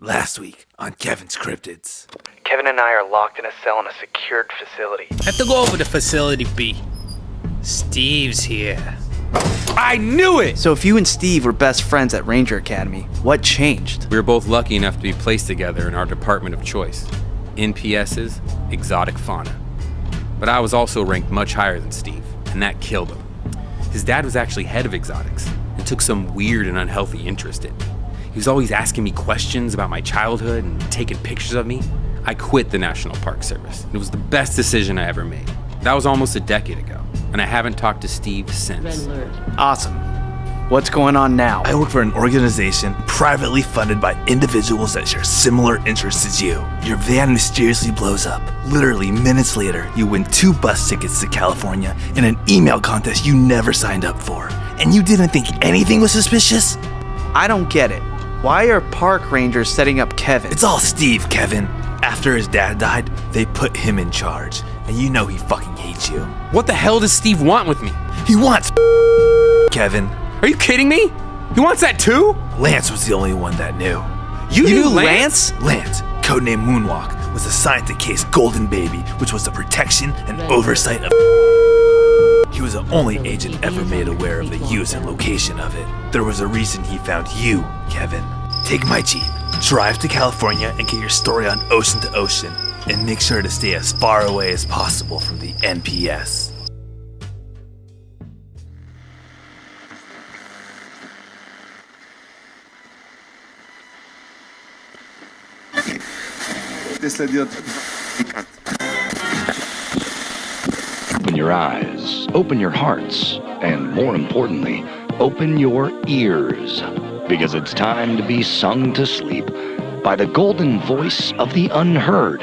last week on Kevin's Cryptids. Kevin and I are locked in a cell in a secured facility. I have to go over to Facility B. Steve's here. I knew it! So if you and Steve were best friends at Ranger Academy, what changed? We were both lucky enough to be placed together in our department of choice, NPS's Exotic Fauna. But I was also ranked much higher than Steve, and that killed him. His dad was actually head of exotics and took some weird and unhealthy interest in me. He was always asking me questions about my childhood and taking pictures of me. I quit the National Park Service. It was the best decision I ever made. That was almost a decade ago, and I haven't talked to Steve since. Awesome. What's going on now? I work for an organization privately funded by individuals that share similar interests as you. Your van mysteriously blows up. Literally minutes later, you win 2 bus tickets to California in an email contest you never signed up for. And you didn't think anything was suspicious? I don't get it. Why are park rangers setting up Kevin? It's all Steve, Kevin. After his dad died, they put him in charge. And you know he fucking hates you. What the hell does Steve want with me? He wants Kevin. Are you kidding me? He wants that too? Lance was the only one that knew. You knew Lance? Lance, codename Moonwalk, was assigned to case Golden Baby, which was the protection and oversight of. He was the only agent ever made aware of the use and location of it. There was a reason he found you, Kevin. Take my Jeep, drive to California, and get your story on Ocean to Ocean, and make sure to stay as far away as possible from the NPS. Open your eyes, open your hearts, and more importantly, open your ears. Because it's time to be sung to sleep by the golden voice of the unheard,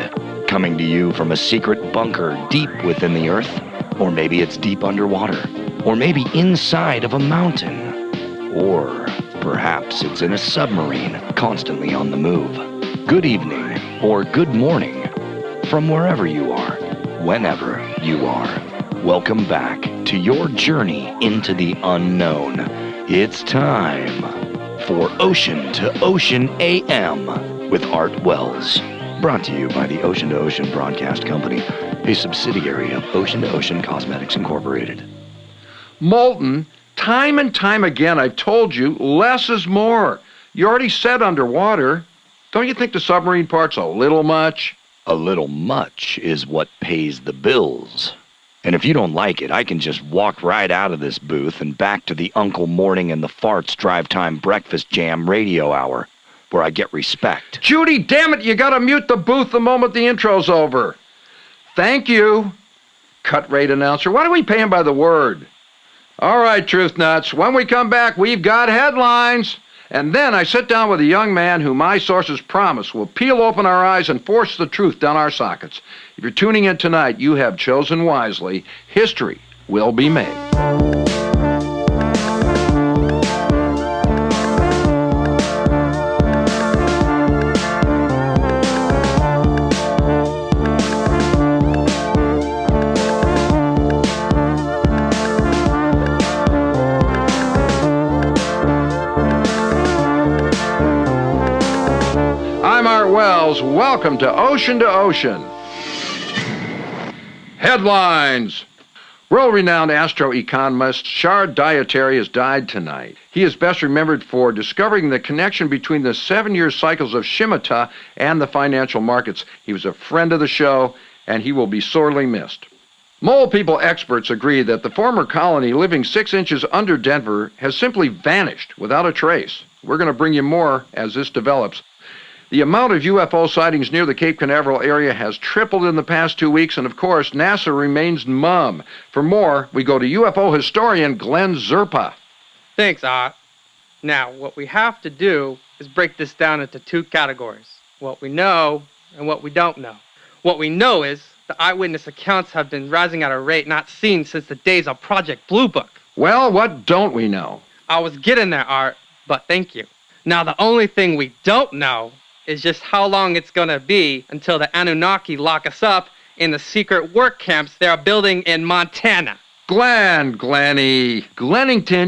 coming to you from a secret bunker deep within the earth, or maybe it's deep underwater, or maybe inside of a mountain, or perhaps it's in a submarine constantly on the move. Good evening, or good morning, from wherever you are, whenever you are. Welcome back to your journey into the unknown. It's time for Ocean to Ocean AM with Art Wells. Brought to you by the Ocean to Ocean Broadcast Company, a subsidiary of Ocean to Ocean Cosmetics Incorporated. Molten, time and time again I've told you, less is more. You already said underwater. Don't you think the submarine part's a little much? A little much is what pays the bills. And if you don't like it, I can just walk right out of this booth and back to the Uncle Morning and the Farts Drive Time Breakfast Jam radio hour, where I get respect. Judy, damn it, you gotta mute the booth the moment the intro's over. Thank you. Cut rate announcer. Why do we pay him by the word? All right, Truth Nuts, when we come back, we've got headlines. And then I sit down with a young man who my sources promise will peel open our eyes and force the truth down our sockets. If you're tuning in tonight, you have chosen wisely. History will be made. I'm Art Wells. Welcome to Ocean. Headlines. World-renowned astroeconomist Shard Dietary has died tonight. He is best remembered for discovering the connection between the 7-year cycles of Shimata and the financial markets. He was a friend of the show, and he will be sorely missed. Mole people experts agree that the former colony living 6 inches under Denver has simply vanished without a trace. We're going to bring you more as this develops. The amount of UFO sightings near the Cape Canaveral area has tripled in the past 2 weeks, and of course, NASA remains mum. For more, we go to UFO historian Glenn Zerpa. Thanks, Art. Now, what we have to do is break this down into 2 categories. What we know and what we don't know. What we know is the eyewitness accounts have been rising at a rate not seen since the days of Project Blue Book. Well, what don't we know? I was getting there, Art, but thank you. Now, the only thing we don't know is just how long it's gonna be until the Anunnaki lock us up in the secret work camps they're building in Montana. Glennington,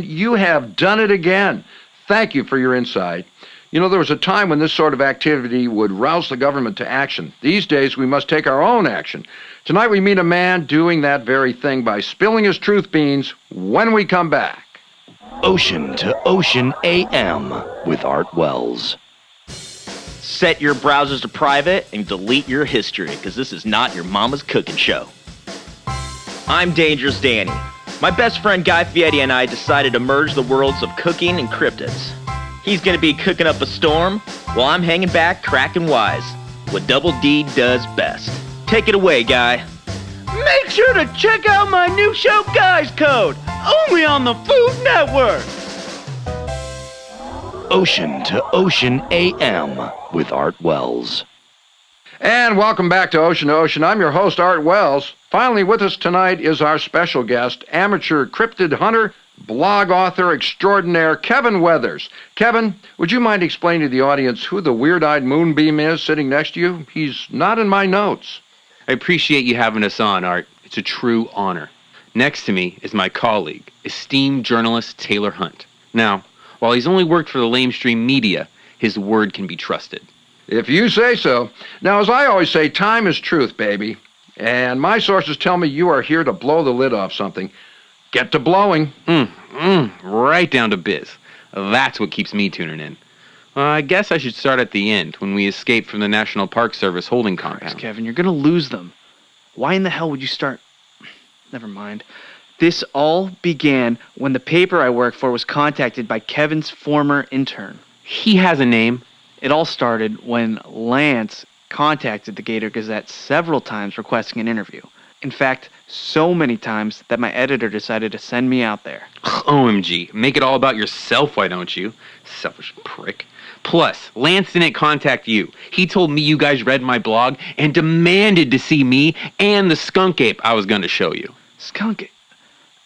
you have done it again. Thank you for your insight. You know, there was a time when this sort of activity would rouse the government to action. These days, we must take our own action. Tonight, we meet a man doing that very thing by spilling his truth beans when we come back. Ocean to Ocean AM with Art Wells. Set your browsers to private and delete your history, because this is not your mama's cooking show. I'm Dangerous Danny. My best friend Guy Fieri and I decided to merge the worlds of cooking and cryptids. He's gonna be cooking up a storm, while I'm hanging back cracking wise. What Double D does best. Take it away, Guy. Make sure to check out my new show, Guy's Code, only on the Food Network. Ocean to Ocean AM with Art Wells. And welcome back to Ocean. I'm your host, Art Wells. Finally with us tonight is our special guest, amateur cryptid hunter, blog author extraordinaire, Kevin Weathers. Kevin, would you mind explaining to the audience who the weird-eyed moonbeam is sitting next to you? He's not in my notes. I appreciate you having us on, Art. It's a true honor. Next to me is my colleague, esteemed journalist Taylor Hunt. Now, while he's only worked for the lamestream media, his word can be trusted. If you say so. Now, as I always say, time is truth, baby. And my sources tell me you are here to blow the lid off something. Get to blowing. Right down to biz. That's what keeps me tuning in. I guess I should start at the end, when we escaped from the National Park Service holding compound. Kevin, you're gonna lose them. Why in the hell would you start? Never mind. This all began when the paper I work for was contacted by Kevin's former intern. He has a name. It all started when Lance contacted the Gator Gazette several times requesting an interview. In fact, so many times that my editor decided to send me out there. OMG, make it all about yourself, why don't you? Selfish prick. Plus, Lance didn't contact you. He told me you guys read my blog and demanded to see me and the skunk ape I was going to show you. Skunk.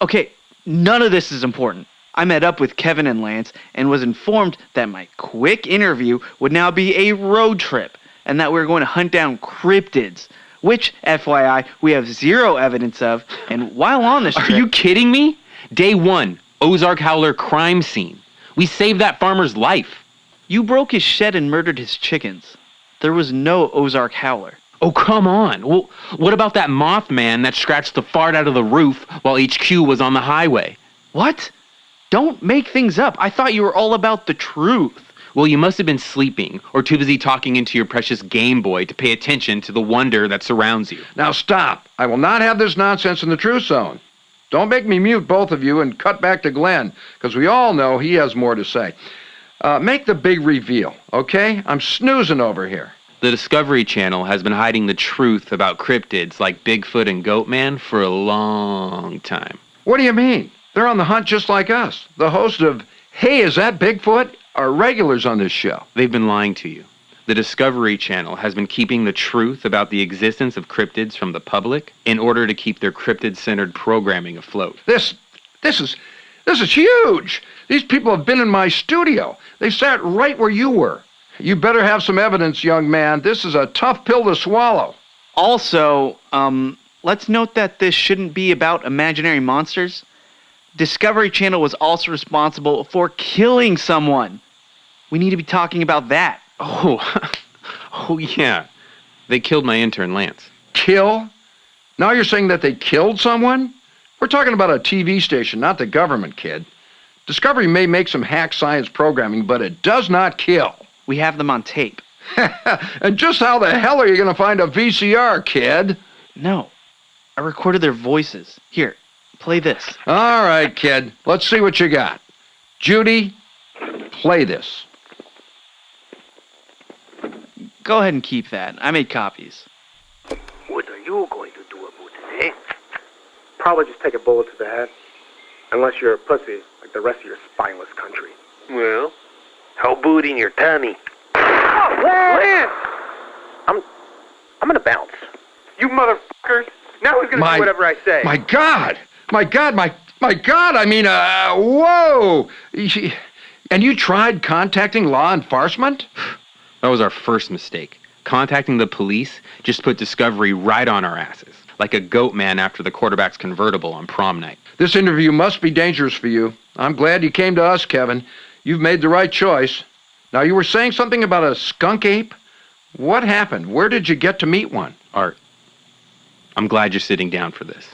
Okay, none of this is important. I met up with Kevin and Lance and was informed that my quick interview would now be a road trip and that we were going to hunt down cryptids, which, FYI, we have zero evidence of. And while on this trip... Are you kidding me? Day 1, Ozark Howler crime scene. We saved that farmer's life. You broke his shed and murdered his chickens. There was no Ozark Howler. Oh, come on. Well, what about that Mothman that scratched the fart out of the roof while HQ was on the highway? What? Don't make things up. I thought you were all about the truth. Well, you must have been sleeping or too busy talking into your precious Game Boy to pay attention to the wonder that surrounds you. Now stop. I will not have this nonsense in the truth zone. Don't make me mute both of you and cut back to Glenn, because we all know he has more to say. Make the big reveal, okay? I'm snoozing over here. The Discovery Channel has been hiding the truth about cryptids like Bigfoot and Goatman for a long time. What do you mean? They're on the hunt just like us. The host of Hey, Is That Bigfoot? Are regulars on this show. They've been lying to you. The Discovery Channel has been keeping the truth about the existence of cryptids from the public in order to keep their cryptid-centered programming afloat. This is huge. These people have been in my studio. They sat right where you were. You better have some evidence, young man. This is a tough pill to swallow. Also, let's note that this shouldn't be about imaginary monsters. Discovery Channel was also responsible for killing someone. We need to be talking about that. Oh yeah. They killed my intern, Lance. Kill? Now you're saying that they killed someone? We're talking about a TV station, not the government, kid. Discovery may make some hack science programming, but it does not kill. We have them on tape. And just how the hell are you going to find a VCR, kid? No. I recorded their voices. Here, play this. All right, kid. Let's see what you got. Judy, play this. Go ahead and keep that. I made copies. What are you going to do about it, eh? Probably just take a bullet to the head. Unless you're a pussy, like the rest of your spineless country. Well, how about in your tummy? Oh, Lance! I'm gonna bounce. You motherfuckers! Now who's gonna do whatever I say? My God! My God! I mean, whoa! And you tried contacting law enforcement? That was our first mistake. Contacting the police just put Discovery right on our asses, like a goat man after the quarterback's convertible on prom night. This interview must be dangerous for you. I'm glad you came to us, Kevin. You've made the right choice. Now, you were saying something about a skunk ape? What happened? Where did you get to meet one? Art, I'm glad you're sitting down for this.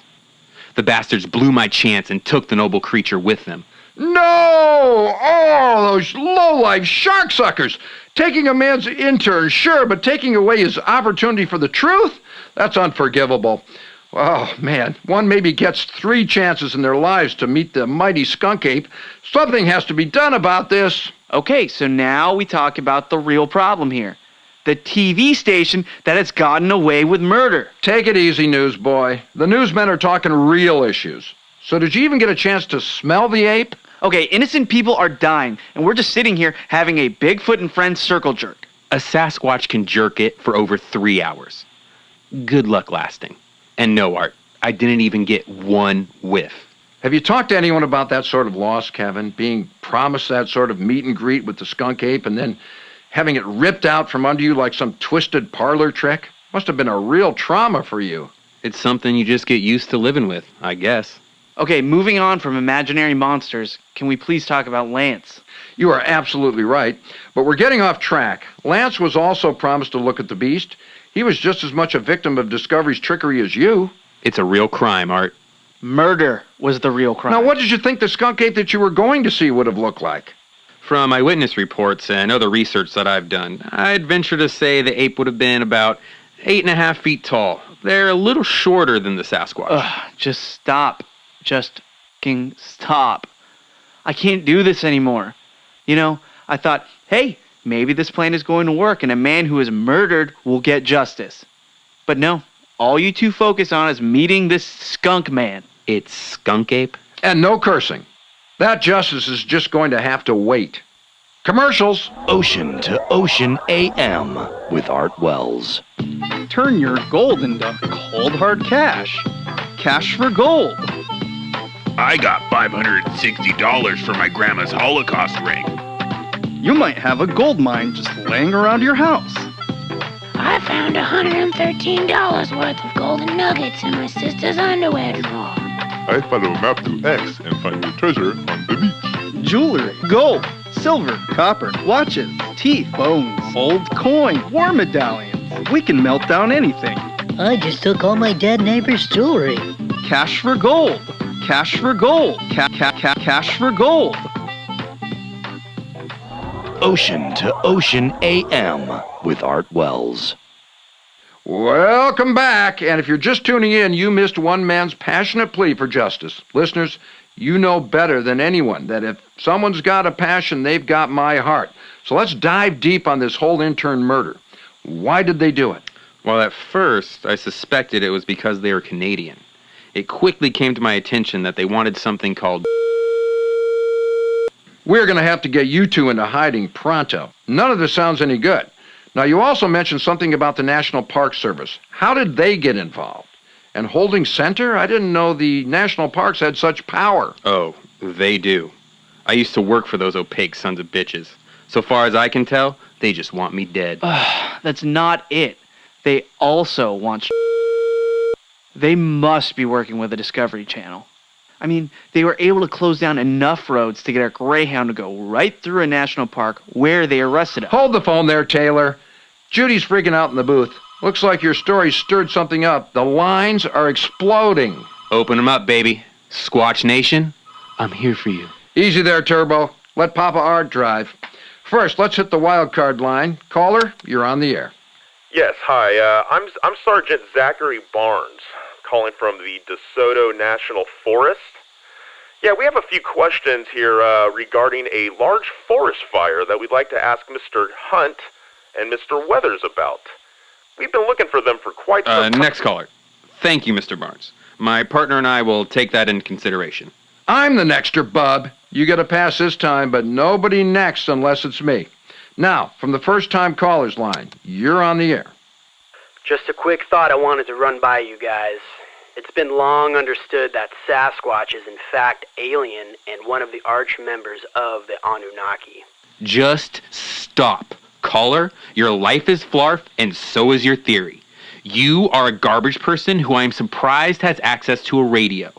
The bastards blew my chance and took the noble creature with them. No! Oh, those low-life shark suckers! Taking a man's intern, sure, but taking away his opportunity for the truth? That's unforgivable. Oh, man, one maybe gets 3 chances in their lives to meet the mighty skunk ape. Something has to be done about this. Okay, so now we talk about the real problem here. The TV station that has gotten away with murder. Take it easy, newsboy. The newsmen are talking real issues. So did you even get a chance to smell the ape? Okay, innocent people are dying, and we're just sitting here having a Bigfoot and Friends circle jerk. A Sasquatch can jerk it for over 3 hours. Good luck lasting. And no, Art, I didn't even get 1 whiff. Have you talked to anyone about that sort of loss, Kevin? Being promised that sort of meet and greet with the skunk ape and then having it ripped out from under you like some twisted parlor trick? Must have been a real trauma for you. It's something you just get used to living with, I guess. Okay, moving on from imaginary monsters, can we please talk about Lance? You are absolutely right, but we're getting off track. Lance was also promised to look at the beast. He was just as much a victim of Discovery's trickery as you. It's a real crime, Art. Murder was the real crime. Now, what did you think the skunk ape that you were going to see would have looked like? From eyewitness reports and other research that I've done, I'd venture to say the ape would have been about 8.5 feet tall. They're a little shorter than the Sasquatch. Ugh, just stop. Just fucking stop. I can't do this anymore. You know, I thought, hey, maybe this plan is going to work and a man who is murdered will get justice. But no, all you two focus on is meeting this skunk man. It's skunk ape? And no cursing. That justice is just going to have to wait. Commercials. Ocean to Ocean AM with Art Wells. Turn your gold into cold hard cash. Cash for gold. I got $560 for my grandma's Holocaust ring. You might have a gold mine just laying around your house. I found $113 worth of golden nuggets in my sister's underwear drawer. I follow a map to X and find the treasure on the beach. Jewelry, gold, silver, copper, watches, teeth, bones, old coin, war medallions. We can melt down anything. I just took all my dead neighbor's jewelry. Cash for gold. Cash for gold. Cash for gold. Ocean to Ocean AM with Art Wells. Welcome back, and if you're just tuning in, you missed one man's passionate plea for justice. Listeners, you know better than anyone that if someone's got a passion, they've got my heart. So let's dive deep on this whole intern murder. Why did they do it? Well, at first, I suspected it was because they were Canadian. It quickly came to my attention that they wanted something called... We're going to have to get you two into hiding pronto. None of this sounds any good. Now, you also mentioned something about the National Park Service. How did they get involved? And holding center? I didn't know the national parks had such power. Oh, they do. I used to work for those opaque sons of bitches. So far as I can tell, they just want me dead. That's not it. They also want... They must be working with the Discovery Channel. I mean, they were able to close down enough roads to get a Greyhound to go right through a national park where they arrested him. Hold the phone there, Taylor. Judy's freaking out in the booth. Looks like your story stirred something up. The lines are exploding. Open them up, baby. Squatch Nation, I'm here for you. Easy there, Turbo. Let Papa Art drive. First, let's hit the wild card line. Caller, you're on the air. Yes, hi. I'm Sergeant Zachary Barnes, calling from the DeSoto National Forest. Yeah, we have a few questions here regarding a large forest fire that we'd like to ask Mr. Hunt and Mr. Weathers about. We've been looking for them for quite some time. Next caller. Thank you, Mr. Barnes. My partner and I will take that into consideration. I'm the nexter, bub. You get a pass this time, but nobody next unless it's me. Now, from the first-time caller's line, you're on the air. Just a quick thought I wanted to run by you guys. It's been long understood that Sasquatch is in fact alien and one of the arch members of the Anunnaki. Just stop. Caller, your life is flarf and so is your theory. You are a garbage person who I'm surprised has access to a radio.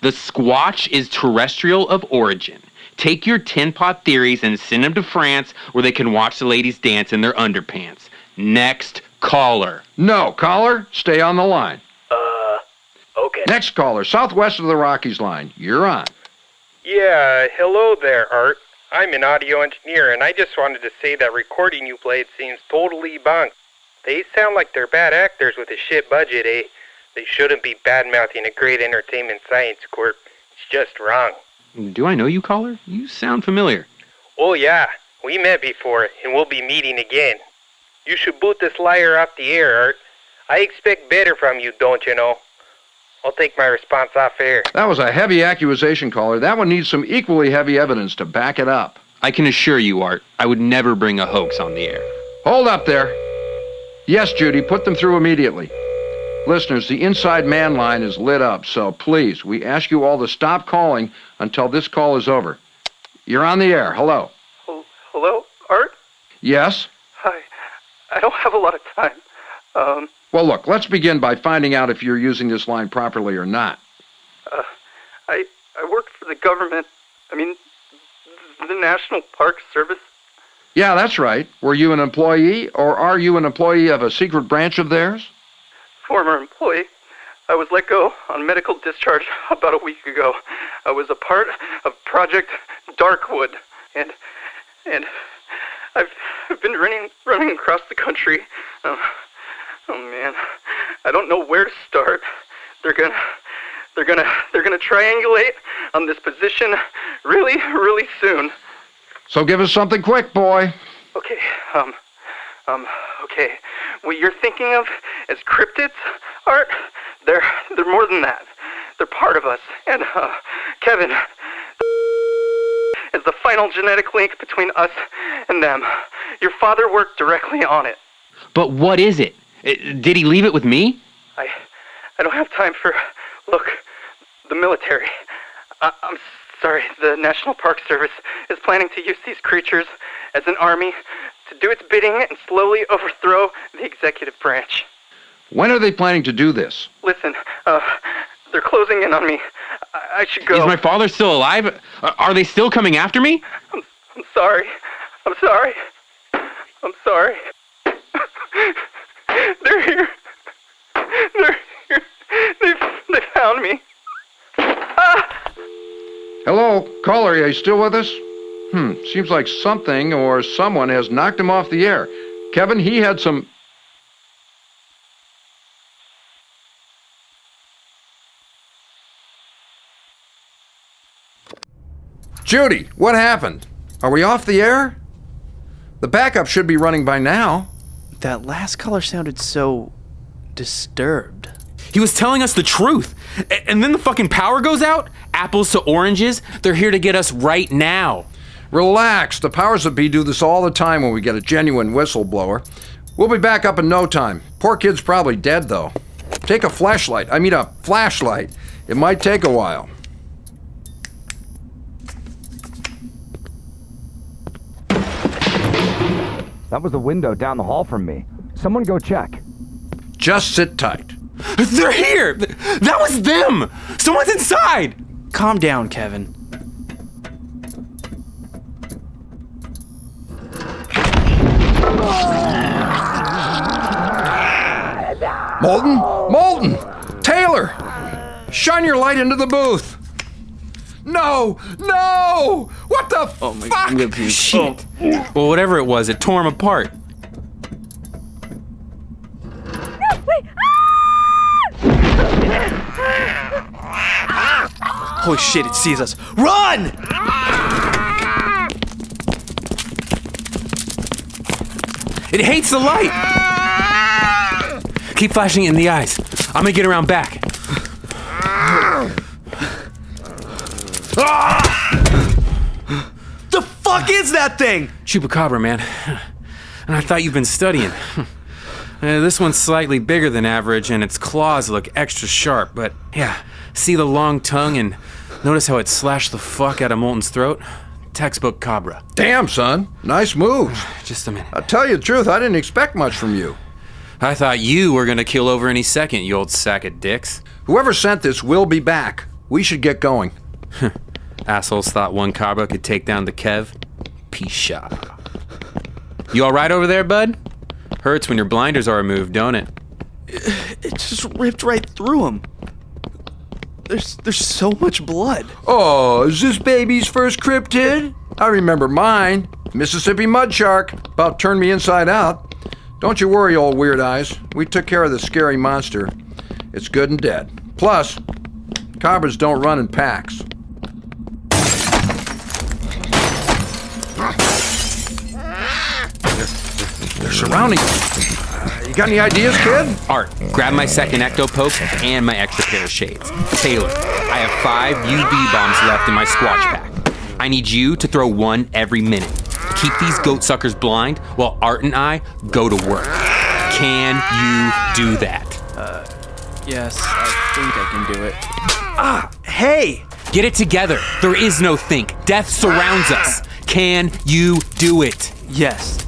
The Squatch is terrestrial of origin. Take your tin pot theories and send them to France where they can watch the ladies dance in their underpants. Next caller. No, caller, stay on the line. Okay. Next caller, southwest of the Rockies line. You're on. Yeah, hello there, Art. I'm an audio engineer, and I just wanted to say that recording you played seems totally bunk. They sound like they're bad actors with a shit budget, eh? They shouldn't be bad-mouthing a great entertainment science corp. It's just wrong. Do I know you, caller? You sound familiar. Oh yeah, we met before, and we'll be meeting again. You should boot this liar off the air, Art. I expect better from you, don't you know? I'll take my response off air. That was a heavy accusation, caller. That one needs some equally heavy evidence to back it up. I can assure you, Art, I would never bring a hoax on the air. Hold up there. Yes, Judy, put them through immediately. Listeners, the Inside Man line is lit up, so please, we ask you all to stop calling until this call is over. You're on the air. Hello. Hello, Art? Yes? Hi. I don't have a lot of time. Well, look, let's begin by finding out if you're using this line properly or not. I work for the government. I mean, the National Park Service. Yeah, that's right. Were you an employee, or are you an employee of a secret branch of theirs? Former employee. I was let go on medical discharge about a week ago. I was a part of Project Darkwood, and I've been running across the country. Oh man, I don't know where to start. They're gonna triangulate on this position really soon. So give us something quick, boy. Okay, okay. What you're thinking of as cryptids, Art, they're more than that. They're part of us. And, Kevin is the final genetic link between us and them. Your father worked directly on it. But what is it? Did he leave it with me? I don't have time for... Look, the military. I'm sorry, the National Park Service is planning to use these creatures as an army to do its bidding and slowly overthrow the executive branch. When are they planning to do this? Listen, they're closing in on me. I should go. Is my father still alive? Are they still coming after me? I'm sorry. I'm sorry. I'm sorry. They're here. They're here. They found me. Ah! Hello, caller, are you still with us? Seems like something or someone has knocked him off the air. Kevin, he had some... Judy, what happened? Are we off the air? The backup should be running by now. That last caller sounded so... disturbed. He was telling us the truth. And then the fucking power goes out? Apples to oranges? They're here to get us right now. Relax. The powers that be do this all the time when we get a genuine whistleblower. We'll be back up in no time. Poor kid's probably dead, though. Take a flashlight. It might take a while. That was the window down the hall from me. Someone go check. Just sit tight. They're here! That was them! Someone's inside! Calm down, Kevin. Molten! Taylor! Shine your light into the booth! No! What the fuck? I'm gonna puke. Shit. Well, whatever it was, it tore him apart. Holy shit, it sees us. Run! It hates the light! Keep flashing it in the eyes. I'm gonna get around back. The fuck is that thing? Chupacabra, man. And I thought you've been studying. This one's slightly bigger than average, and its claws look extra sharp, but yeah, see the long tongue and notice how it slashed the fuck out of Molten's throat? Textbook Cabra. Damn, son. Nice moves. Just a minute. I'll tell you the truth, I didn't expect much from you. I thought you were gonna kill over any second, you old sack of dicks. Whoever sent this will be back. We should get going. Assholes thought one Cabra could take down the Kev. Peace shot. You alright over there, bud? Hurts when your blinders are removed, don't it? It just ripped right through him. There's so much blood. Oh, is this baby's first cryptid? I remember mine. Mississippi mud shark. About turned me inside out. Don't you worry, old weird eyes. We took care of the scary monster. It's good and dead. Plus, cobras don't run in packs. They're surrounding us. You got any ideas, kid? Art, grab my second ectopoke and my extra pair of shades. Taylor, I have 5 UV bombs left in my squatch pack. I need you to throw one every minute. Keep these goat suckers blind while Art and I go to work. Can you do that? Yes, I think I can do it. Hey! Get it together. There is no think. Death surrounds us. Can you do it? Yes.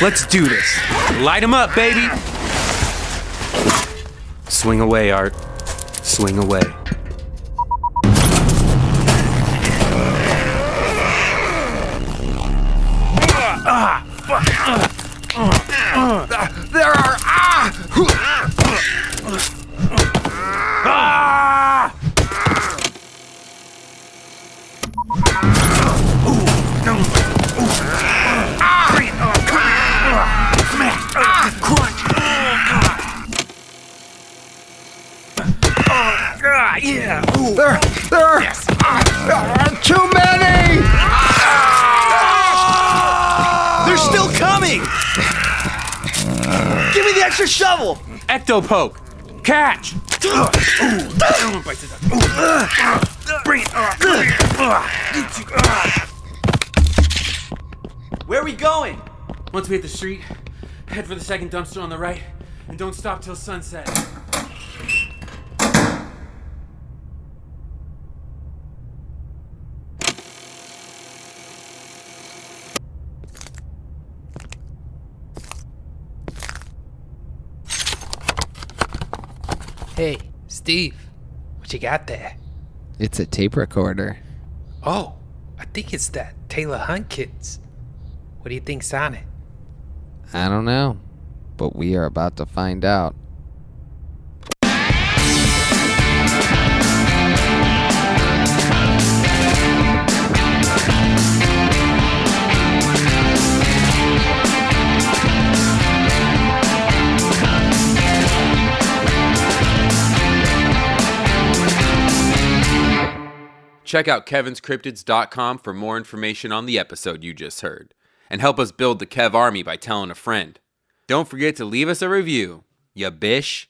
Let's do this. Light 'em up, baby. Swing away, Art. Swing away. There are... There are too many! They're still coming! Give me the extra shovel! Ectopoke! Catch! Where are we going? Once we hit the street, head for the second dumpster on the right, and don't stop till sunset. Hey, Steve, what you got there? It's a tape recorder. Oh, I think it's that Taylor Hunt kids. What do you think's on it? I don't know, but we are about to find out. Check out kevinscryptids.com for more information on the episode you just heard. And help us build the Kev Army by telling a friend. Don't forget to leave us a review, ya bish.